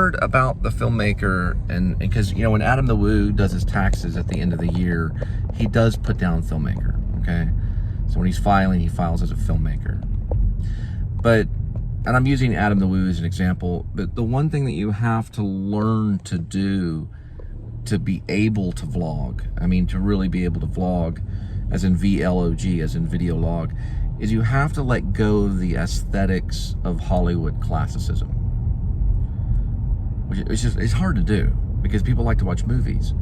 hard about the filmmaker, and because, you know, when Adam the Woo does his taxes at the end of the year, he does put down filmmaker, okay? So when he's filing, he files as a filmmaker. But, and I'm using Adam the Woo as an example, but the one thing that you have to learn to do to be able to vlog, I mean, to really be able to vlog, as in VLOG, as in video log, is you have to let go of the aesthetics of Hollywood classicism. Which it's hard to do, because people like to watch movies,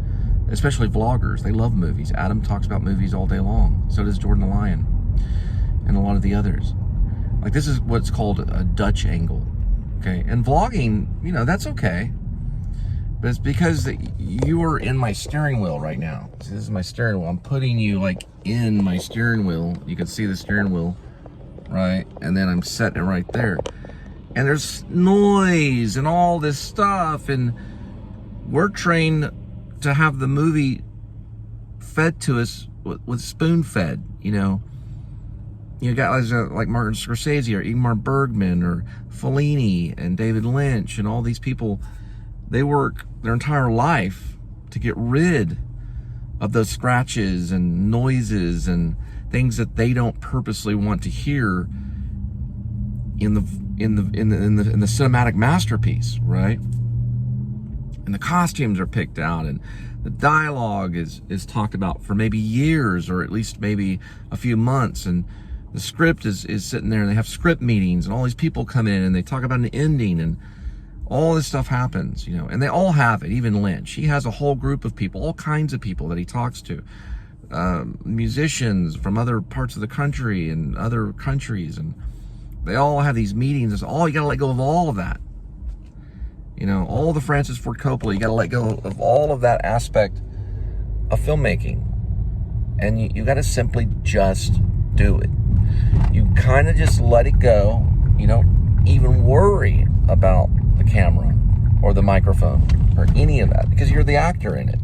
especially vloggers. They love movies. Adam talks about movies all day long. So does Jordan the Lion and a lot of the others. Like, this is what's called a Dutch angle, okay? And vlogging, you know, that's okay. But it's because you are in my steering wheel right now. See, this is my steering wheel. I'm putting you like in my steering wheel. You can see the steering wheel, right? And then I'm setting it right there. And there's noise and all this stuff. And we're trained to have the movie fed to us with spoon fed, you know. You got guys like Martin Scorsese or Ingmar Bergman or Fellini and David Lynch and all these people. They work their entire life to get rid of those scratches and noises and things that they don't purposely want to hear in the cinematic masterpiece, right? And the costumes are picked out, and the dialogue is talked about for maybe years, or at least maybe a few months, and the script is sitting there, and they have script meetings, and all these people come in and they talk about an ending, and all this stuff happens, you know, and they all have it. Even Lynch, he has a whole group of people, all kinds of people that he talks to, musicians from other parts of the country and other countries, and they all have these meetings. It's all, you gotta let go of all of that. You know, all the Francis Ford Coppola, you gotta let go of all of that aspect of filmmaking. And you gotta simply just do it. You kind of just let it go. You don't even worry about the camera or the microphone or any of that, because you're the actor in it.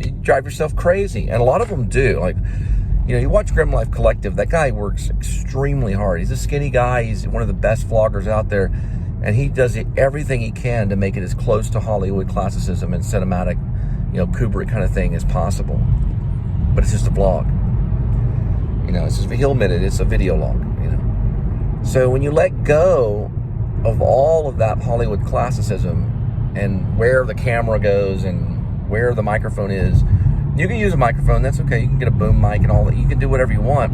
You drive yourself crazy, and a lot of them do. Like, you know, you watch Grim Life Collective, that guy works extremely hard. He's a skinny guy, he's one of the best vloggers out there, and he does everything he can to make it as close to Hollywood classicism and cinematic, you know, Kubrick kind of thing as possible. But it's just a vlog. You know, it's just, he'll admit it, it's a video log, you know. So when you let go of all of that Hollywood classicism and where the camera goes and where the microphone is, you can use a microphone, that's okay. You can get a boom mic and all that. You can do whatever you want.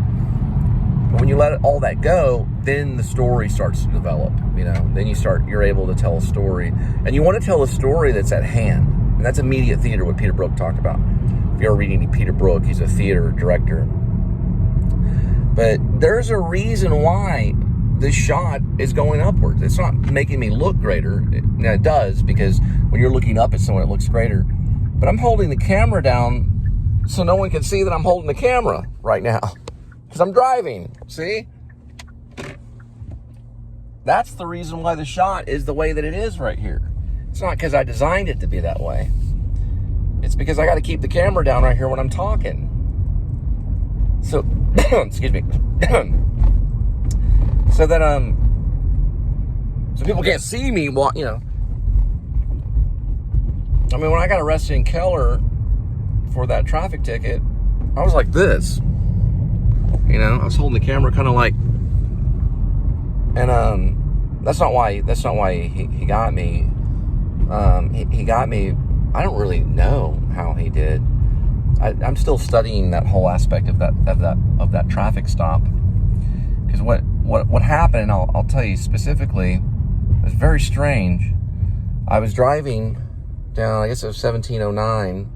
But when you let all that go, then the story starts to develop, you know. Then you're able to tell a story. And you want to tell a story that's at hand. And that's immediate theater, what Peter Brook talked about. If you're reading Peter Brook, he's a theater director. But there's a reason why this shot is going upwards. It's not making me look greater. Now it does, because when you're looking up at someone, it looks greater. But I'm holding the camera down so no one can see that I'm holding the camera right now, because I'm driving, see? That's the reason why the shot is the way that it is right here. It's not because I designed it to be that way. It's because I got to keep the camera down right here when I'm talking. So, excuse me. So that, so people can't see me, you know. I mean, when I got arrested in Keller for that traffic ticket, I was like this. You know, I was holding the camera kind of like, and that's not why he got me. He got me, I don't really know how he did. I'm still studying that whole aspect of that traffic stop. Because what happened, and I'll tell you specifically, it was very strange. I was driving down, I guess it was 1709.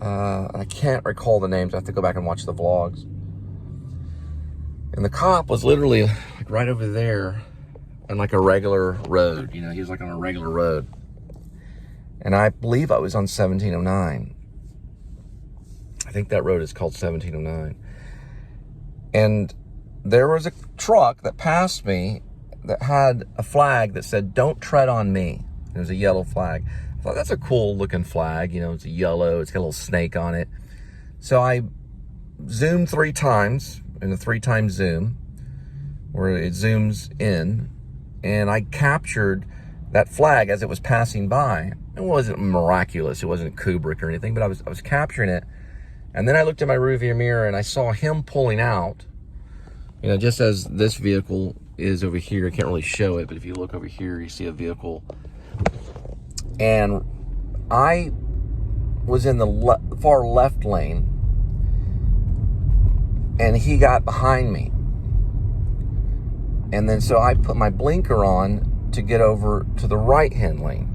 I can't recall the names. I have to go back and watch the vlogs. And the cop was literally like right over there on like a regular road. You know, he was like on a regular road. And I believe I was on 1709. I think that road is called 1709. And there was a truck that passed me that had a flag that said, "Don't tread on me." It was a yellow flag. I thought, that's a cool looking flag. You know, it's a yellow, it's got a little snake on it. So I zoomed 3 times in a 3-time zoom where it zooms in, and I captured that flag as it was passing by. It wasn't miraculous. It wasn't Kubrick or anything, but I was capturing it. And then I looked in my rearview mirror and I saw him pulling out, you know, just as this vehicle is over here. I can't really show it, but if you look over here, you see a vehicle. And I was in the far left lane, and he got behind me. And then so I put my blinker on to get over to the right-hand lane.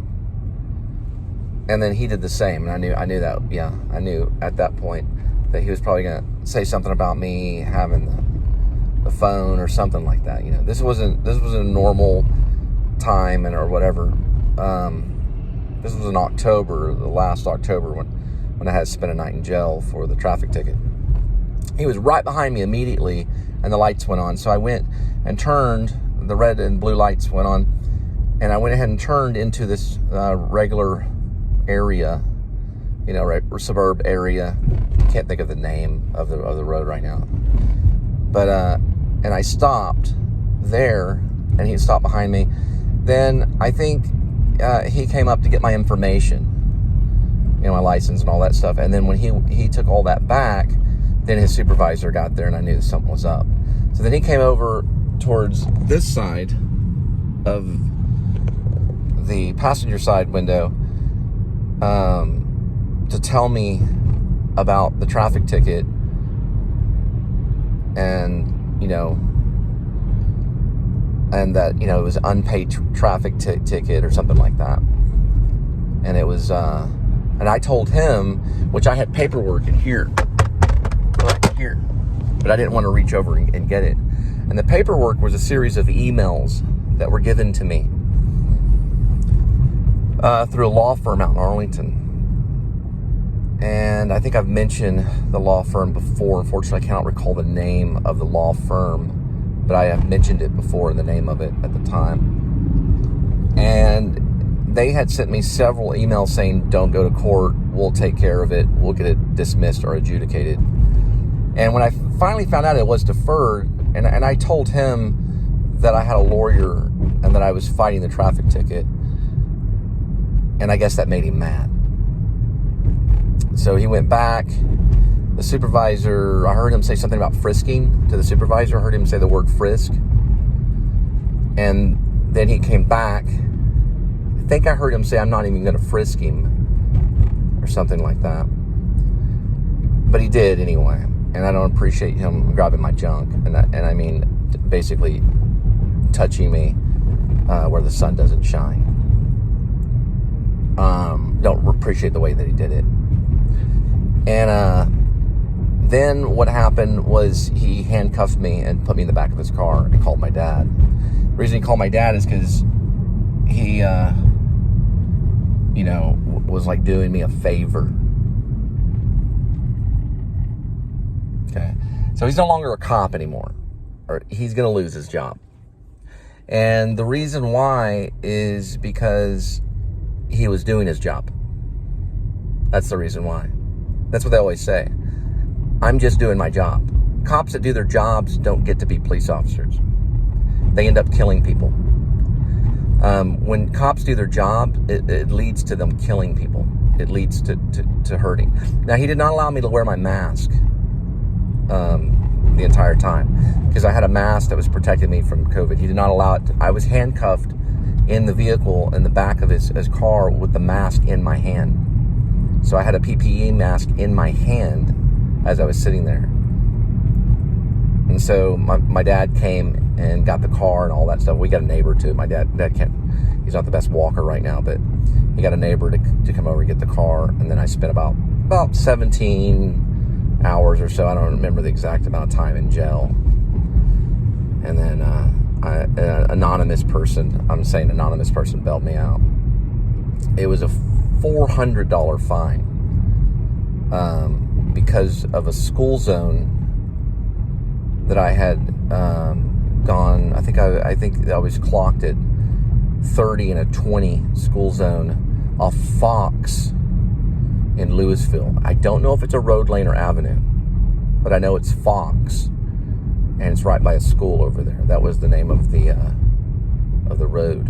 And then he did the same, and I knew that, yeah, I knew at that point that he was probably gonna say something about me having the phone or something like that. You know, this wasn't a normal time or whatever. This was in October, the last October, when I had to spend a night in jail for the traffic ticket. He was right behind me immediately, and the lights went on. So I went and turned. The red and blue lights went on, and I went ahead and turned into this regular area, you know, right, suburb area. Can't think of the name of the road right now. But and I stopped there, and he stopped behind me. Then I think he came up to get my information, you know, my license and all that stuff. And then when he took all that back, then his supervisor got there, and I knew that something was up. So then he came over towards this side of the passenger side window to tell me about the traffic ticket, and, you know, and that, you know, it was unpaid traffic ticket or something like that. And it was, and I told him, which I had paperwork in here, right here, but I didn't want to reach over and get it. And the paperwork was a series of emails that were given to me through a law firm out in Arlington. And I think I've mentioned the law firm before. Unfortunately, I cannot recall the name of the law firm, but I have mentioned it before in the name of it at the time. And they had sent me several emails saying, don't go to court, we'll take care of it, we'll get it dismissed or adjudicated. And when I finally found out it was deferred, and I told him that I had a lawyer and that I was fighting the traffic ticket, and I guess that made him mad. So he went back. The supervisor, I heard him say something about frisking to the supervisor. I heard him say the word frisk. And then he came back. I think I heard him say, I'm not even going to frisk him, or something like that. But he did anyway. And I don't appreciate him grabbing my junk. And I mean, basically touching me where the sun doesn't shine. Don't appreciate the way that he did it. And then what happened was he handcuffed me and put me in the back of his car and called my dad. The reason he called my dad is because he, you know, was like doing me a favor. Okay. So he's no longer a cop anymore, or he's going to lose his job. And the reason why is because he was doing his job. That's the reason why. That's what they always say. I'm just doing my job. Cops that do their jobs don't get to be police officers. They end up killing people. When cops do their job, it leads to them killing people. It leads to hurting. Now, he did not allow me to wear my mask the entire time, because I had a mask that was protecting me from COVID. He did not allow it. I was handcuffed in the vehicle in the back of his car with the mask in my hand. So I had a PPE mask in my hand as I was sitting there. And so my dad came and got the car and all that stuff. We got a neighbor too. My dad can't, he's not the best walker right now, but he got a neighbor to come over and get the car. And then I spent about 17 hours or so, I don't remember the exact amount of time, in jail. And then an anonymous person, I'm saying anonymous person, bailed me out. It was a $400 fine because of a school zone that I had gone. I think I was clocked at 30 and a 20 school zone off Fox in Louisville. I don't know if it's a road, lane, or avenue, but I know it's Fox, and it's right by a school over there. That was the name of the road.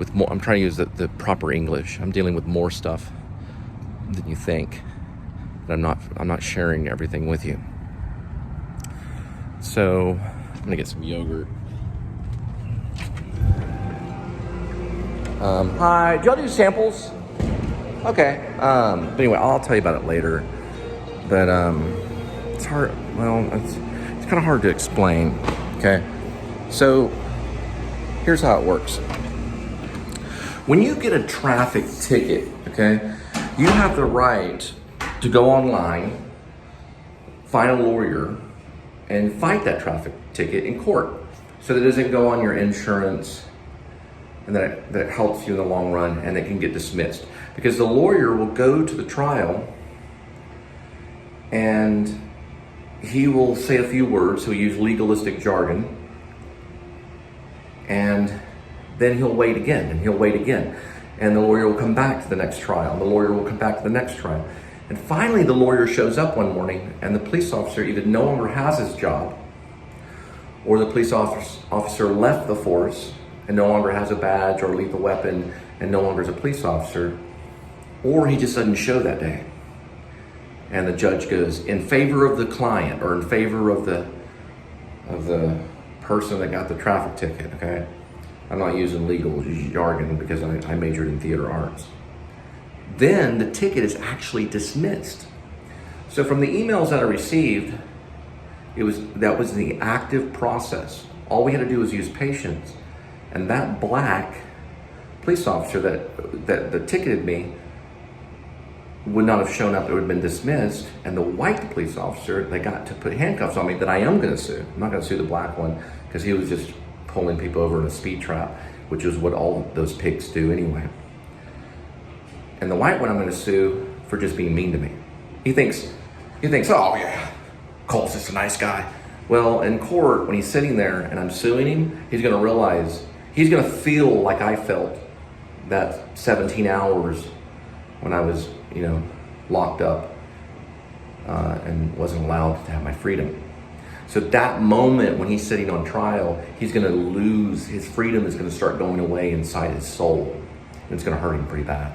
with more, I'm trying to use the proper English. I'm dealing with more stuff than you think. But I'm not sharing everything with you. So I'm gonna get some yogurt. Hi, do y'all do samples? Okay. But anyway, I'll tell you about it later. But it's hard. Well, it's kind of hard to explain. Okay. So here's how it works. When you get a traffic ticket, okay, you have the right to go online, find a lawyer, and fight that traffic ticket in court, so that it doesn't go on your insurance, and that it helps you in the long run, and it can get dismissed. Because the lawyer will go to the trial, and he will say a few words, he'll use legalistic jargon, and then he'll wait again, and he'll wait again. And the lawyer will come back to the next trial, and the lawyer will come back to the next trial. And finally, the lawyer shows up one morning, and the police officer either no longer has his job, or the police officer left the force and no longer has a badge or lethal weapon and no longer is a police officer, or he just doesn't show that day. And the judge goes, in favor of the client, or in favor of the person that got the traffic ticket, okay? I'm not using legal jargon because I majored in theater arts. Then the ticket is actually dismissed. So from the emails that I received, that was the active process. All we had to do was use patience. And that black police officer that ticketed me would not have shown up, it would have been dismissed. And the white police officer that got to put handcuffs on me, that I am gonna sue. I'm not gonna sue the black one, because he was just pulling people over in a speed trap, which is what all those pigs do anyway. And the white one I'm gonna sue for just being mean to me. He thinks, oh yeah, Cole's just a nice guy. Well, in court, when he's sitting there and I'm suing him, he's gonna realize, he's gonna feel like I felt that 17 hours when I was, locked up and wasn't allowed to have my freedom. So that moment when he's sitting on trial, he's gonna lose, his freedom is gonna start going away inside his soul. And it's gonna hurt him pretty bad.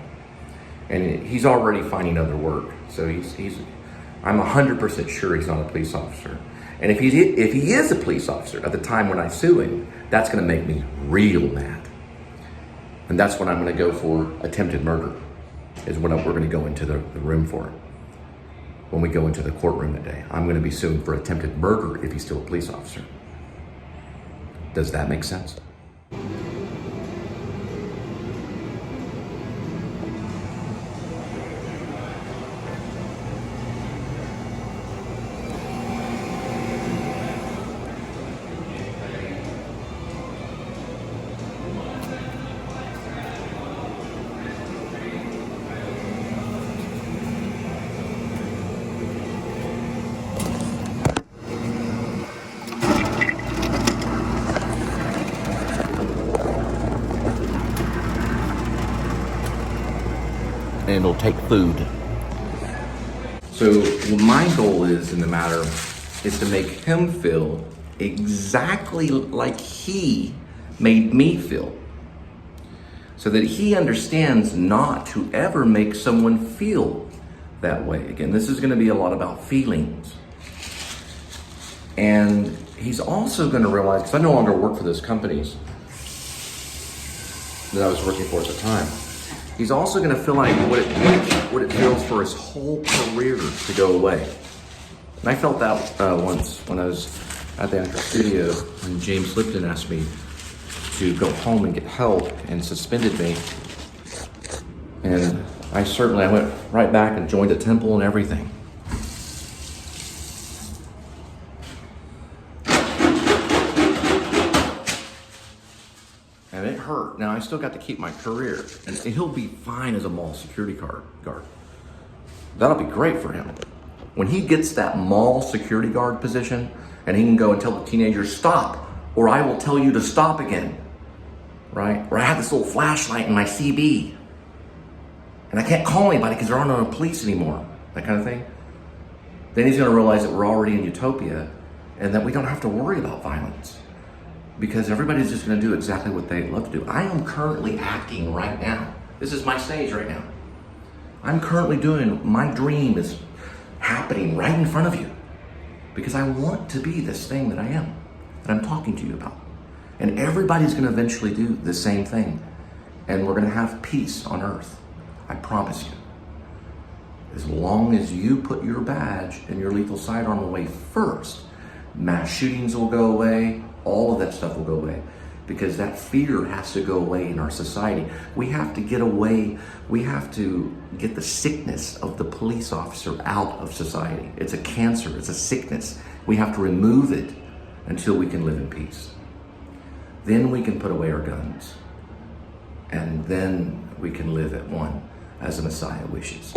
And he's already finding other work. So I'm 100% sure he's not a police officer. And if he is a police officer at the time when I sue him, that's gonna make me real mad. And that's what I'm gonna go for. Attempted murder is what we're gonna go into the room for. When we go into the courtroom that day, I'm gonna be suing for attempted murder if he's still a police officer. Does that make sense? And it'll take food. So what my goal is in the matter is to make him feel exactly like he made me feel, so that he understands not to ever make someone feel that way again. This is gonna be a lot about feelings. And he's also gonna realize, because I no longer work for those companies that I was working for at the time, he's also gonna feel like what it feels for his whole career to go away. And I felt that once when I was at the actor studio, when James Lipton asked me to go home and get help and suspended me. And I went right back and joined a temple and everything. And it hurt. Now I still got to keep my career, and he'll be fine as a mall security guard. That'll be great for him. When he gets that mall security guard position, and he can go and tell the teenagers, stop, or I will tell you to stop again, right? Or I have this little flashlight in my CB, and I can't call anybody because there aren't no police anymore, that kind of thing. Then he's gonna realize that we're already in utopia, and that we don't have to worry about violence. because everybody's just going to do exactly what they love to do. I am currently acting right now. This is my stage right now. I'm currently doing, my dream is happening right in front of you because I want to be this thing that I am, that I'm talking to you about. And everybody's going to eventually do the same thing. And we're going to have peace on earth. I promise you. As long as you put your badge and your lethal sidearm away first, mass shootings will go away, all of that stuff will go away. Because that fear has to go away in our society. We have to get away, we have to get the sickness of the police officer out of society. It's a cancer, it's a sickness. We have to remove it until we can live in peace. Then we can put away our guns. And then we can live at one as the Messiah wishes.